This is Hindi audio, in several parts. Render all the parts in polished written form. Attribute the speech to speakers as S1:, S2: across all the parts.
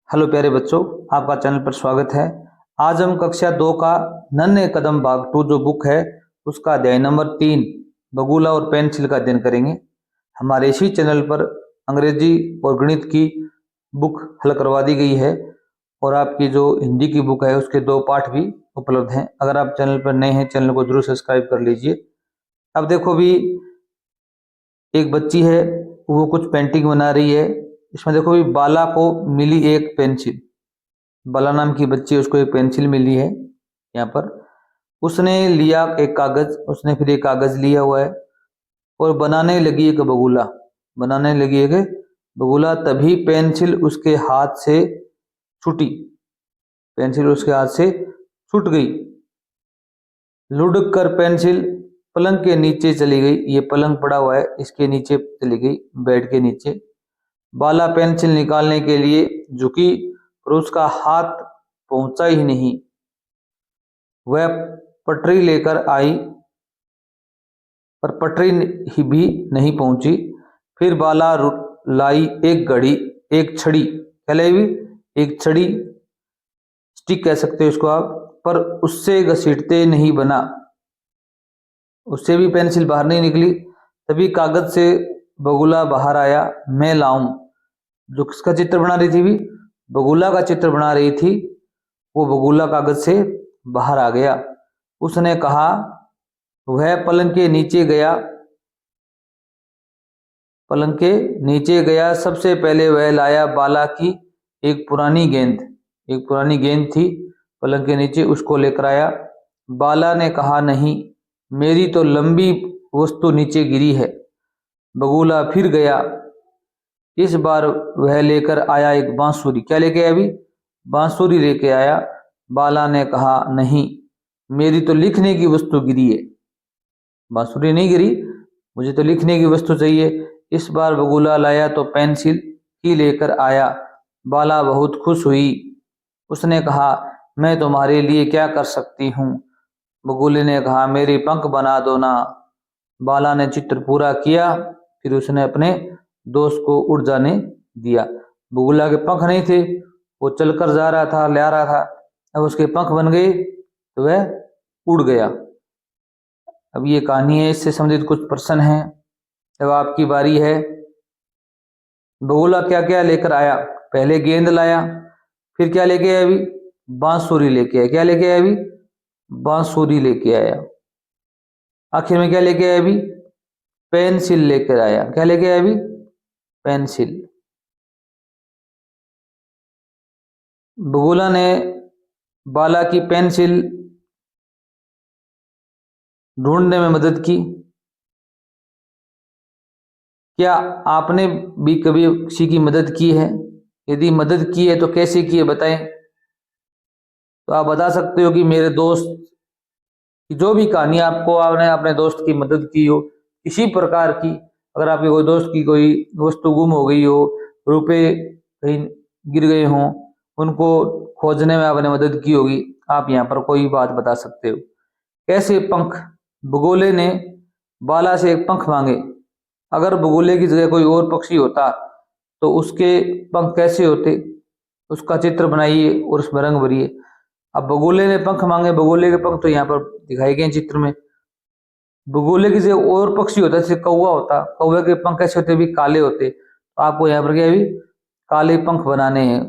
S1: हेलो प्यारे बच्चों, आपका चैनल पर स्वागत है। आज हम कक्षा 2 का नन्हे कदम भाग 2 जो बुक है उसका अध्याय नंबर 3 बगुला और पेंसिल का अध्ययन करेंगे। हमारे इसी चैनल पर अंग्रेजी और गणित की बुक हल करवा दी गई है और आपकी जो हिंदी की बुक है उसके 2 पाठ भी उपलब्ध हैं। अगर आप चैनल पर नए हैं, चैनल को जरूर सब्सक्राइब कर लीजिए। अब देखो भी, एक बच्ची है, वो कुछ पेंटिंग बना रही है। इसमें देखो भी, बाला को मिली एक पेंसिल। बाला नाम की बच्ची है, उसको एक पेंसिल मिली है। यहाँ पर उसने लिया एक कागज, उसने फिर एक कागज लिया हुआ है और बनाने लगी एक बगुला। बनाने लगी एक बगुला, तभी पेंसिल उसके हाथ से छूटी। पेंसिल उसके हाथ से छूट गई। लुढ़क कर पेंसिल पलंग के नीचे चली गई। ये पलंग पड़ा हुआ है, इसके नीचे चली गई, बेड के नीचे। बाला पेंसिल निकालने के लिए झुकी और उसका हाथ पहुंचा ही नहीं। वह पटरी लेकर आई पर पटरी ही भी नहीं पहुंची। फिर बाला लाई एक घड़ी, एक छड़ी, क्या लाई भी, एक छड़ी, स्टिक कह सकते हो इसको आप, पर उससे घसीटते नहीं बना। उससे भी पेंसिल बाहर नहीं निकली। तभी कागज से बगुला बाहर आया। मैं लाऊं। जो किसका चित्र बना रही थी भी, बगुला का चित्र बना रही थी, वो बगुला कागज से बाहर आ गया। उसने कहा, वह पलंग के नीचे गया। पलंग के नीचे गया। सबसे पहले वह लाया बाला की एक पुरानी गेंद। एक पुरानी गेंद थी पलंग के नीचे, उसको लेकर आया। बाला ने कहा, नहीं, मेरी तो लंबी वस्तु नीचे गिरी है। बगुला फिर गया। इस बार वह लेकर आया एक बांसुरी। क्या लेके आया अभी, बांसुरी लेके आया। बाला ने कहा, नहीं, मेरी तो लिखने की वस्तु गिरी है। बांसुरी नहीं गिरी, मुझे तो लिखने की वस्तु चाहिए। इस बार बगुला लाया तो पेंसिल ही लेकर आया। बाला बहुत खुश हुई। उसने कहा, मैं तुम्हारे लिए क्या कर सकती हूँ। बगुले ने कहा, मेरे पंख बना दो ना। बाला ने चित्र पूरा किया। फिर उसने अपने दोस्त को उड़ जाने दिया। बगुला के पंख नहीं थे, वो चलकर जा रहा था, ले आ रहा था। अब उसके पंख बन गए तो वह उड़ गया। अब ये कहानी है, इससे संबंधित कुछ प्रश्न हैं। अब आपकी बारी है। बगुला क्या क्या लेकर आया। पहले गेंद लाया, फिर क्या लेके आया अभी, बांसुरी लेके आया। क्या लेके आया अभी, बांसुरी लेके आया। आखिर में क्या लेके आया अभी, पेंसिल लेकर आया। क्या लेके आया अभी, पेंसिल। बगुला ने बाला की पेंसिल ढूंढने में मदद की। क्या आपने भी कभी किसी की मदद की है? यदि मदद की है तो कैसे की है बताएं। तो आप बता सकते हो कि मेरे दोस्त की जो भी कहानी, आपको आपने अपने दोस्त की मदद की हो किसी प्रकार की। अगर आपके कोई दोस्त की कोई वस्तु गुम हो गई हो, रुपए कहीं गिर गए हों, उनको खोजने में आपने मदद की होगी, आप यहाँ पर कोई बात बता सकते हो। कैसे पंख, बगुले ने बाला से एक पंख मांगे। अगर बगुले की जगह कोई और पक्षी होता तो उसके पंख कैसे होते, उसका चित्र बनाइए और उसमें रंग भरिए। अब बगुले ने पंख मांगे, बगुले के पंख तो यहाँ पर दिखाए गए चित्र में। बगुले की जगह और पक्षी होता, जैसे कौवा होता, कौवे के पंख कैसे होते भी, काले होते। तो आपको यहाँ पर क्या भी काले पंख बनाने हैं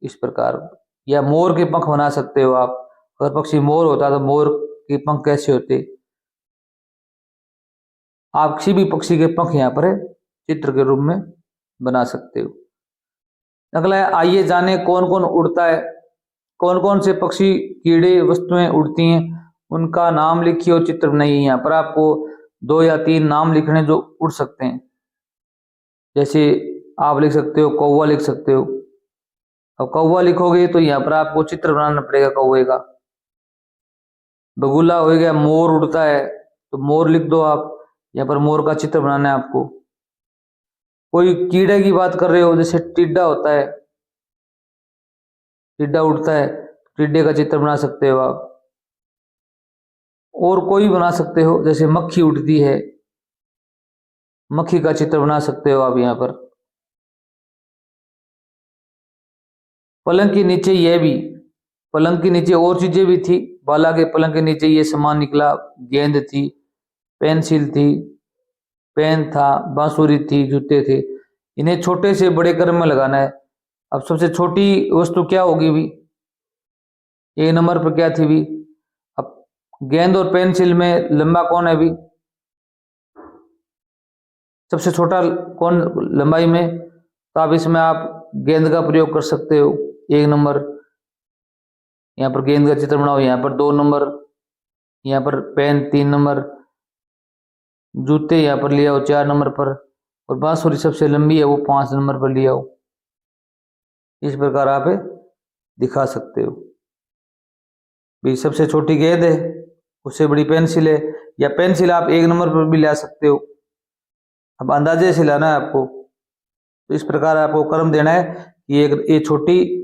S1: इस प्रकार। या मोर के पंख बना सकते हो आप। अगर पक्षी मोर होता तो मोर के पंख कैसे होते। आप किसी भी पक्षी के पंख यहाँ पर चित्र के रूप में बना सकते हो। अगला है, आइए जाने कौन कौन उड़ता है। कौन कौन से पक्षी, कीड़े, वस्तुएं उड़ती हैं, उनका नाम लिखिए और चित्र बनाइए। यहाँ पर आपको 2 या 3 नाम लिखने जो उड़ सकते हैं। जैसे आप लिख सकते हो कौवा, लिख सकते हो। अब कौवा लिखोगे तो यहाँ पर आपको चित्र बनाना पड़ेगा कौवे का। बगुला हो गया, मोर उड़ता है तो मोर लिख दो आप। यहाँ पर मोर का चित्र बनाना है आपको। कोई कीड़े की बात कर रहे हो, जैसे टिड्डा होता है, टिड्डा उड़ता है, टिड्डे का चित्र बना सकते हो आप। और कोई बना सकते हो, जैसे मक्खी उड़ती है, मक्खी का चित्र बना सकते हो आप यहाँ पर। पलंग के नीचे यह भी, पलंग के नीचे और चीजें भी थी। बाला के पलंग के नीचे ये सामान निकला, गेंद थी, पेंसिल थी, पेन था, बांसुरी थी, जूते थे। इन्हें छोटे से बड़े क्रम में लगाना है। अब सबसे छोटी वस्तु क्या होगी भी, एक नंबर पर क्या थी भी। अब गेंद और पेंसिल में लंबा कौन है भी, सबसे छोटा कौन लंबाई में, तो आप इसमें आप गेंद का प्रयोग कर सकते हो। एक नंबर, यहाँ पर गेंद का चित्र बनाओ, यहाँ पर 2 नंबर, यहाँ पर पेन 3 नंबर, जूते यहाँ पर ले आओ 4 नंबर पर, और बांसुरी सबसे लंबी है वो 5 नंबर पर ले आओ। इस प्रकार आप दिखा सकते हो भी। सबसे छोटी गेंद है, उससे बड़ी पेंसिल है, या पेंसिल आप 1 नंबर पर भी ला सकते हो। अब अंदाजे से लाना है आपको, तो इस प्रकार आपको क्रम देना है कि ये छोटी,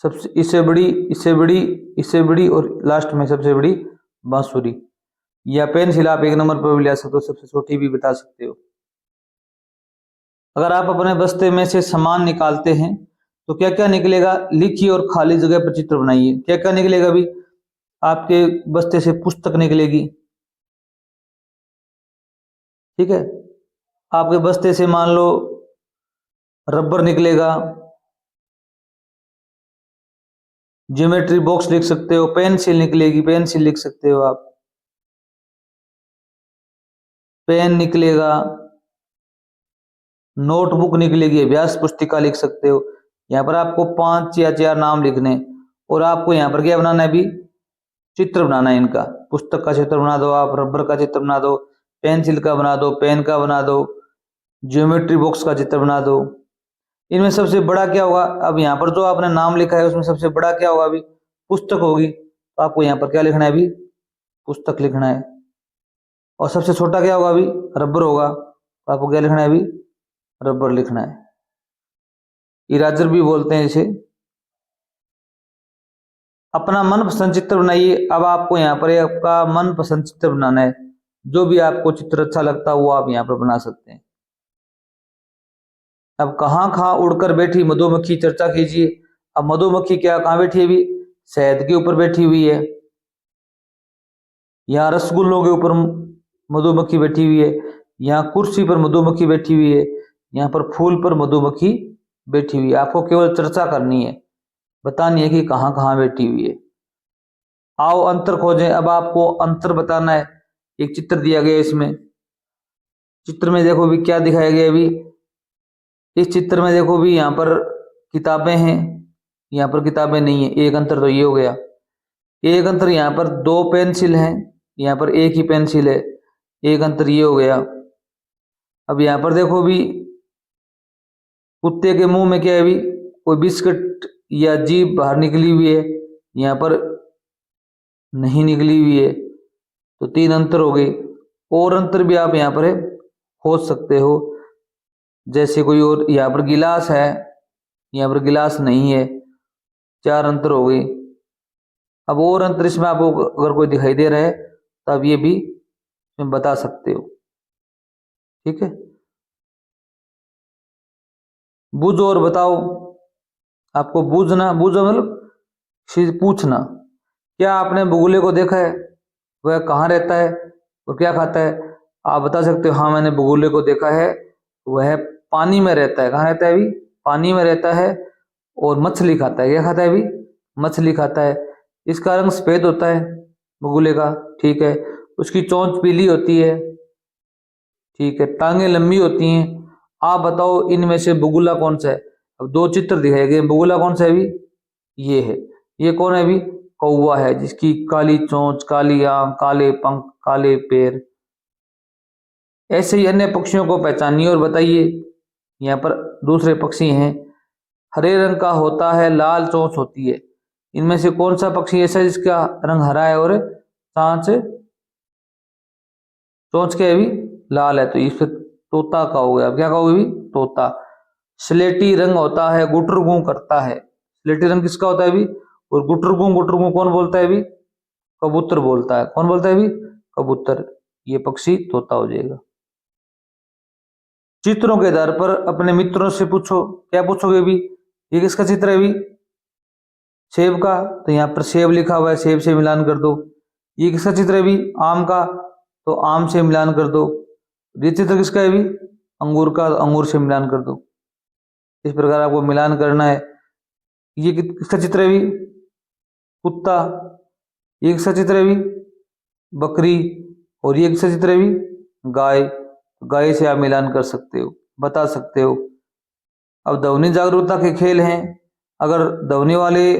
S1: सबसे इससे बड़ी, इससे बड़ी, इससे बड़ी, और लास्ट में सबसे बड़ी बांसुरी। या पेंसिल आप 1 नंबर पर भी ला सकते हो, सबसे छोटी भी बता सकते हो। अगर आप अपने बस्ते में से सामान निकालते हैं तो क्या क्या निकलेगा, लिखिए और खाली जगह पर चित्र बनाइए। क्या क्या निकलेगा भी, आपके बस्ते से पुस्तक निकलेगी, ठीक है। आपके बस्ते से मान लो रबर निकलेगा, ज्योमेट्री बॉक्स लिख सकते हो, पेंसिल निकलेगी, पेंसिल लिख सकते हो आप, पेन निकलेगा, नोटबुक निकलेगी, अभ्यास पुस्तिका लिख सकते हो। यहाँ पर आपको 5 या 4 नाम लिखने, और आपको यहाँ पर क्या बनाना है भी, चित्र बनाना है इनका। पुस्तक का चित्र बना दो आप, रबर का चित्र बना दो, पेंसिल का बना दो, पेन का बना दो, ज्योमेट्री बॉक्स का चित्र बना दो। इनमें सबसे बड़ा क्या होगा, अब यहाँ पर जो आपने नाम लिखा है उसमें सबसे बड़ा क्या होगा अभी, पुस्तक होगी। तो आपको यहाँ पर क्या लिखना है अभी, पुस्तक लिखना है। और सबसे छोटा क्या होगा अभी, रबर होगा, तो आपको क्या लिखना है अभी, रबर लिखना है। इराजर भी बोलते हैं इसे। अपना मनपसंद चित्र बनाइए। अब आपको यहाँ पर आपका मनपसंद चित्र बनाना है, जो भी आपको चित्र अच्छा लगता है वो आप यहाँ पर बना सकते हैं। अब कहाँ कहाँ उड़कर बैठी मधुमक्खी, चर्चा कीजिए। अब मधुमक्खी क्या कहाँ बैठी है भी, शहद के ऊपर बैठी हुई है। यहाँ रसगुल्लों के ऊपर मधुमक्खी बैठी हुई है, यहाँ कुर्सी पर मधुमक्खी बैठी हुई है, यहाँ पर फूल पर मधुमक्खी बैठी हुई है। आपको केवल चर्चा करनी है, बतानी है कि कहाँ कहाँ बैठी हुई है। आओ अंतर खोजें। अब आपको अंतर बताना है। एक चित्र दिया गया है, इसमें चित्र में देखो भी क्या दिखाया गया है भी। इस चित्र में देखो भी यहाँ पर किताबें हैं, यहाँ पर किताबें नहीं है। एक अंतर तो ये हो गया। एक अंतर यहाँ पर 2 पेंसिल हैं, यहाँ पर एक ही पेंसिल है, एक अंतर ये हो गया। अब यहाँ पर देखो भी कुत्ते के मुंह में क्या है भी, कोई बिस्किट या जीभ बाहर निकली हुई है, यहाँ पर नहीं निकली हुई है, तो 3 अंतर हो गए। और अंतर भी आप यहाँ पर खोज सकते हो, जैसे कोई और, यहाँ पर गिलास है, यहाँ पर गिलास नहीं है, 4 अंतर हो गए। अब और अंतर इसमें आपको अगर कोई दिखाई दे रहा है तो आप ये भी बता सकते हो, ठीक है। बूझो और बताओ। आपको बूझना, बूझो मतलब पूछना। क्या आपने बगुले को देखा है, वह कहाँ रहता है और क्या खाता है। आप बता सकते हो हाँ मैंने बगुले को देखा है, वह पानी में रहता है। कहाँ रहता है अभी, पानी में रहता है, और मछली खाता है। क्या खाता है अभी, मछली खाता है। इसका रंग सफेद होता है बगुले का, ठीक है। उसकी चोंच पीली होती है, ठीक है। टांगे लंबी होती हैं। आप बताओ इनमें से बगुला कौन सा है। अब 2 चित्र दिखाए गए, बगुला कौन सा है अभी, ये है। ये कौन है अभी, कौवा है, जिसकी काली चोंच, काली आंख, काले पंख, काले पैर। ऐसे ही अन्य पक्षियों को पहचानिए और बताइए। यहाँ पर दूसरे पक्षी हैं, हरे रंग का होता है, लाल चोंच होती है। इनमें से कौन सा पक्षी ऐसा है जिसका रंग हरा है और सांच चोंच के भी लाल है, तो इस पे तोता का हो गया। क्या कहोगे भी, तोता। स्लेटी रंग होता है, गुटरगू करता है। स्लेटी रंग किसका होता है भी, और गुटरगू, गुटरगू कौन बोलता है भी, कबूतर बोलता है। कौन बोलता है भी, कबूतर। ये पक्षी तोता हो जाएगा। चित्रों के आधार पर अपने मित्रों से पूछो। क्या पूछोगे भी, ये किसका चित्र है भी, सेब का, तो यहाँ पर सेब लिखा हुआ है, सेब से मिलान कर दो। ये किसका चित्र है भी? आम का, तो आम से मिलान कर दो। ये चित्र किसका है भी? अंगूर का, अंगूर से मिलान कर दो। इस प्रकार आपको मिलान करना है। ये किसका चित्र है भी? कुत्ता। ये किसका चित्र है भी? बकरी। और ये किसका चित्र है भी? गाय। गाय से आप मिलान कर सकते हो, बता सकते हो। अब ध्वनि जागरूकता के खेल हैं। अगर ध्वनि वाले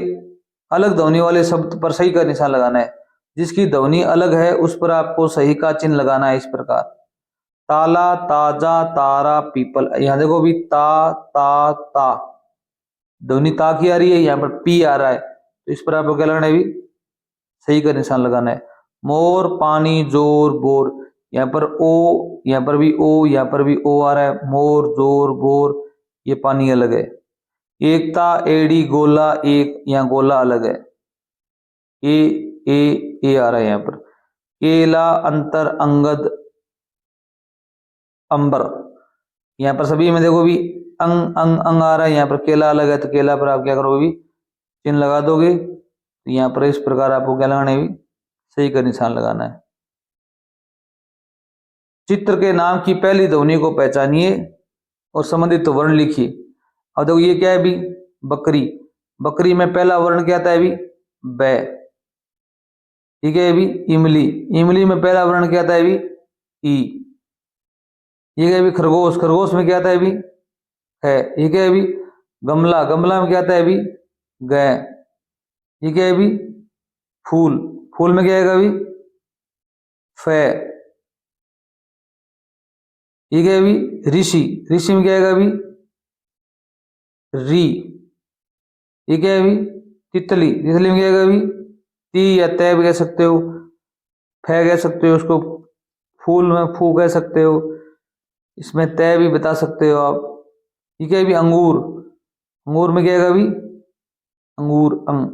S1: अलग ध्वनि वाले शब्द पर सही का निशान लगाना है। जिसकी ध्वनि अलग है उस पर आपको सही का चिन्ह लगाना है। इस प्रकार ताला, ताजा, तारा, पीपल। यहाँ देखो भी ता ता ता, ध्वनि ता की आ रही है, यहाँ पर पी आ रहा है, तो इस पर आपको क्या लगाना है भी? सही का निशान लगाना है। मोर, पानी, जोर, बोर। यहाँ पर ओ, यहाँ पर भी ओ, यहाँ पर भी ओ आ रहा है। मोर, जोर, बोर, ये पानी अलग है। एकता, एड़ी, गोला, एक, यहाँ गोला अलग है। ए ए आ रहा है यहाँ पर। केला, अंतर, अंगद, अंबर। यहाँ पर सभी में देखो भी अंग अंग अंग आ रहा है। यहाँ पर केला अलग है, तो केला पर आप क्या करोगे भी? चिन्ह लगा दोगे। यहाँ पर इस प्रकार आपको क्या लगाना है भी? सही का निशान लगाना है। चित्र के नाम की पहली ध्वनि को पहचानिए और संबंधित वर्ण लिखिए। अब देखो ये क्या है भी? बकरी। बकरी में पहला वर्ण क्या आता है भी? बै। ठीक है भी? इमली। इमली में पहला वर्ण क्या आता है भी? ई। ये क्या है भी? खरगोश। खरगोश में क्या आता है भी? है। ये क्या है भी? गमला। गमला में क्या आता है भी? गै। ये क्या है भी? फूल। फूल में क्या आएगा भी? फै। ये क्या है भी? ऋषि। ऋषि में क्या आएगा भी? री। ये क्या है भी? तितली। तितली में क्या आएगा भी? ती या तै भी कह सकते हो, फै कह सकते हो उसको। फूल में फू कह सकते हो, इसमें तै भी बता सकते हो आप। ये क्या है भी? अंगूर। अंगूर में क्या आएगा भी? अंगूर, अंग।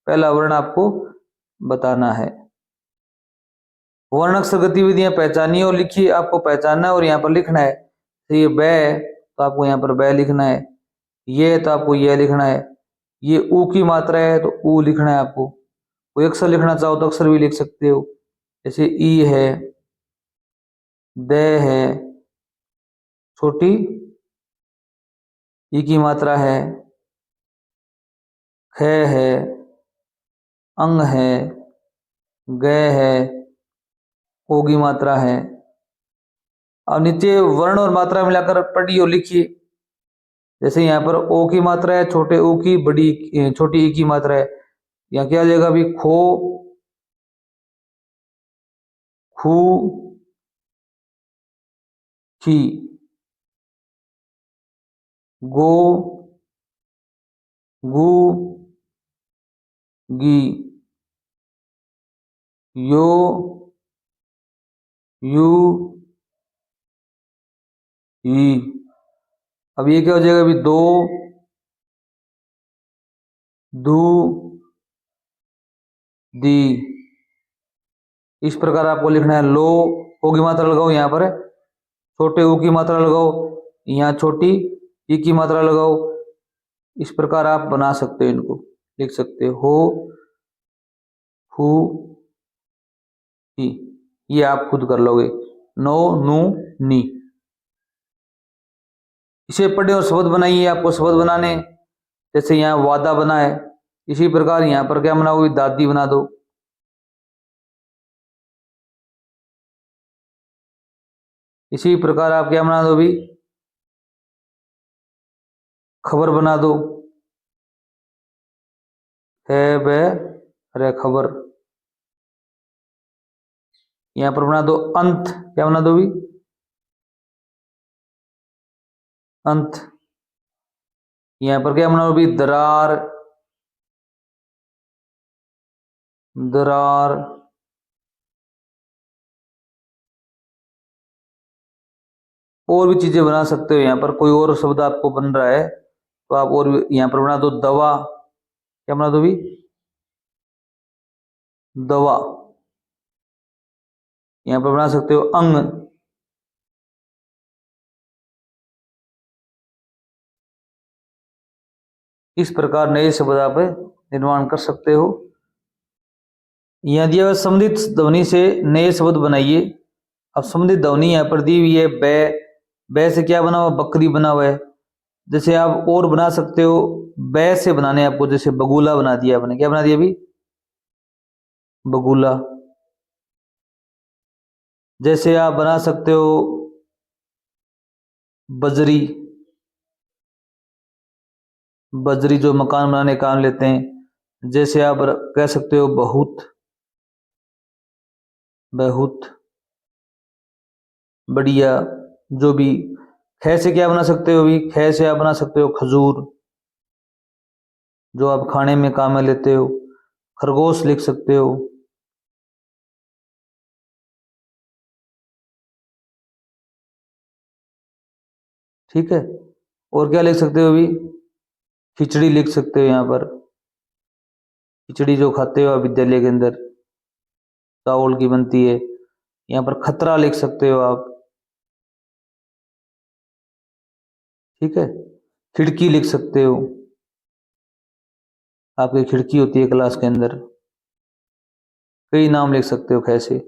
S1: पहला वर्ण आपको बताना है। वर्ण अक्षर गतिविधियां पहचानिए और लिखिए। आपको पहचानना है और यहाँ पर लिखना है। तो ये बै है, तो आपको यहाँ पर बै लिखना है। ये है तो आपको यह लिखना है। ये ऊ की मात्रा है तो ऊ लिखना है आपको। कोई अक्षर लिखना चाहो तो अक्षर भी लिख सकते हो, जैसे ई है, द है, छोटी ई की मात्रा है, ख है, अंग है, ग है, ओ की मात्रा है। अब नीचे वर्ण और मात्रा मिलाकर पढ़िए और लिखिए। जैसे यहाँ पर ओ की मात्रा है, छोटे ओ की, बड़ी छोटी ई की मात्रा है। यहाँ क्या आ जाएगा अभी? खो, खू, खी, गो, गु, गी, यो, यू, ई। अब ये क्या हो जाएगा अभी? दो, दू, दी। इस प्रकार आपको लिखना है। लो, ओ की मात्रा लगाओ यहाँ पर, छोटे ऊ की मात्रा लगाओ, यहाँ छोटी ई की मात्रा लगाओ। इस प्रकार आप बना सकते हो, इनको लिख सकते हो। हु, ही, ये आप खुद कर लोगे। नो, नू, नी। इसे पढ़े और शब्द बनाइए। आपको शब्द बनाने, जैसे यहाँ वादा बना है, इसी प्रकार यहाँ पर क्या बनाओगे? दादी बना दो। इसी प्रकार आप क्या बना दो भी? खबर बना दो। है ब, अरे खबर। यहाँ पर बना दो अंत। क्या बना दो भी? अंत। यहाँ पर क्या बना दो भी? दरार, दरार। और भी चीजें बना सकते हो। यहाँ पर कोई और शब्द आपको बन रहा है तो आप और भी यहाँ पर बना दो। दवा। क्या बना दो भी? दवा। यहाँ पर बना सकते हो अंग। इस प्रकार नए शब्द आप निर्माण कर सकते हो। यहाँ दिया हुआ संबंधित ध्वनि से नए शब्द बनाइए। अब संबंधित ध्वनि यहाँ पर दी हुई है बै से क्या बना हुआ, बकरी बना हुआ है। जैसे आप और बना सकते हो, बै से बनाने आपको, जैसे बगुला बना दिया आपने, क्या बना दिया अभी, बगुला। जैसे आप बना सकते हो बजरी, बजरी जो मकान बनाने का काम लेते हैं। जैसे आप कह सकते हो बहुत, बहुत बढ़िया। जो भी ख से क्या बना सकते हो, अभी ख से आप बना सकते हो खजूर, जो आप खाने में काम में लेते हो। खरगोश लिख सकते हो। ठीक है, और क्या लिख सकते हो अभी, खिचड़ी लिख सकते हो। यहाँ पर खिचड़ी जो खाते हो आप विद्यालय के अंदर, चावल की बनती है। यहाँ पर खतरा लिख सकते हो आप। ठीक है, खिड़की लिख सकते हो, आपकी खिड़की होती है क्लास के अंदर। कई नाम लिख सकते हो कैसे।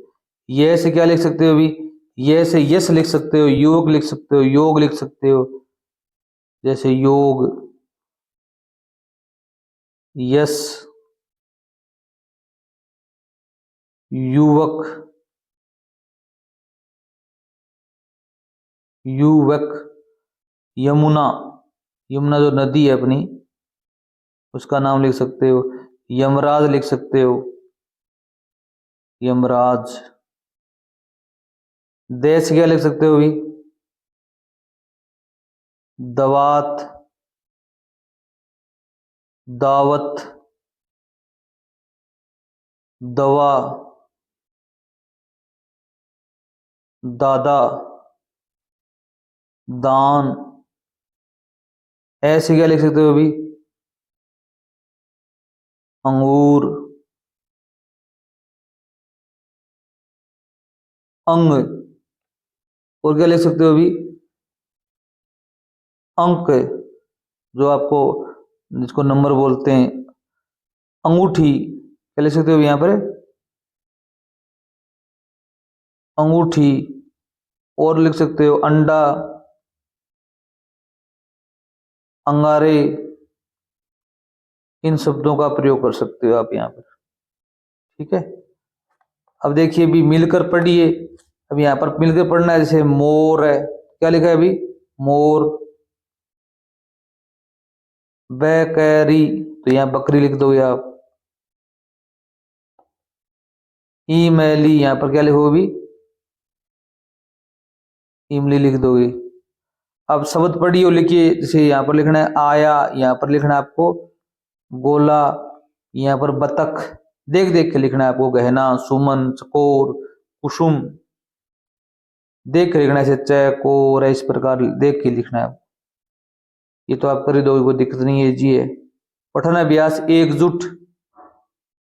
S1: यह से क्या लिख सकते हो अभी, यह से यस लिख सकते हो, योग लिख सकते हो, योग लिख सकते हो। जैसे योग, यस, युवक, युवक। यमुना, यमुना जो नदी है अपनी, उसका नाम लिख सकते हो। यमराज लिख सकते हो, यमराज। देश क्या लिख सकते हो अभी, दवात, दावत, दवा, दादा, दान। ऐसे क्या लिख सकते हो अभी, अंगूर, अंग। और क्या लिख सकते हो अभी, अंक, जो आपको, जिसको नंबर बोलते हैं। अंगूठी क्या लिख सकते हो यहाँ पर, अंगूठी। और लिख सकते हो अंडा, अंगारे। इन शब्दों का प्रयोग कर सकते हो आप यहाँ पर। ठीक है, अब देखिए अभी मिलकर पढ़िए। अब यहाँ पर मिलकर पढ़ना है। जैसे मोर है, क्या लिखा है अभी, मोर। बैकरी, तो यहाँ बकरी लिख दोगे आप। ईमैली, यहाँ पर क्या लिखोगे अभी, इमली लिख दोगे। अब शब्द पढ़िए और लिखिए। जैसे यहाँ पर लिखना है आया, यहाँ पर लिखना है आपको गोला, यहाँ पर बतख। देख देख के लिखना है आपको। गहना, सुमन, चकोर, कुसुम। देख के लिखना है, ऐसे चकोर, इस प्रकार देख के लिखना है। ये तो आप कर ही दोगे, कोई दिक्कत नहीं है जी। है पठन अभ्यास एकजुट।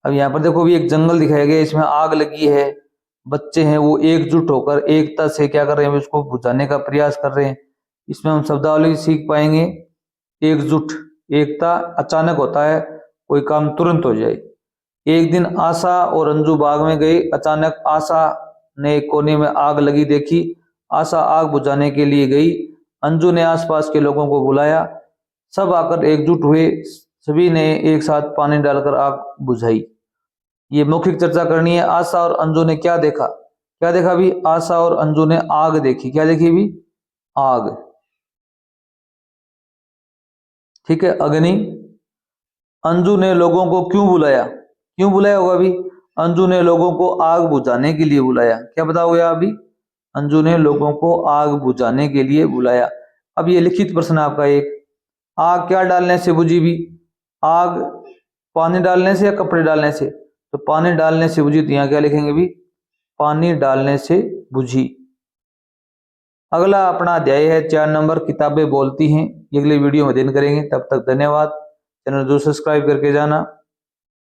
S1: अब यहाँ पर देखो भी एक जंगल दिखाया गया, इसमें आग लगी है। बच्चे हैं वो एकजुट होकर एकता से क्या कर रहे हैं, उसको बुझाने का प्रयास कर रहे हैं। इसमें हम शब्दावली सीख पाएंगे। एकजुट, एकता। अचानक होता है कोई काम, तुरंत हो जाए। एक दिन आशा और अंजू बाग में गई। अचानक आशा ने एक कोने में आग लगी देखी। आशा आग बुझाने के लिए गई। अंजू ने आसपास के लोगों को बुलाया। सब आकर एकजुट हुए। सभी ने एक साथ पानी डालकर आग बुझाई। ये मौखिक चर्चा करनी है। आशा और अंजू ने क्या देखा, क्या देखा भी, आशा और अंजू ने आग देखी। क्या देखी भी, आग। ठीक है, अग्नि। अंजू ने लोगों को क्यों बुलाया, क्यों बुलाया होगा अभी, अंजू ने लोगों को आग बुझाने के लिए बुलाया। क्या बताओगे अभी, अंजू ने लोगों को आग बुझाने के लिए बुलाया। अब ये लिखित प्रश्न आपका एक, आग क्या डालने से बुझी भी, आग पानी डालने से या कपड़े डालने से, तो पानी डालने से बुझी। तो यहाँ क्या लिखेंगे भी, पानी डालने से बुझी। अगला अपना अध्याय है 4 नंबर, किताबें बोलती हैं। ये अगले वीडियो में अध्ययन करेंगे। तब तक धन्यवाद। चैनल जो सब्सक्राइब करके जाना।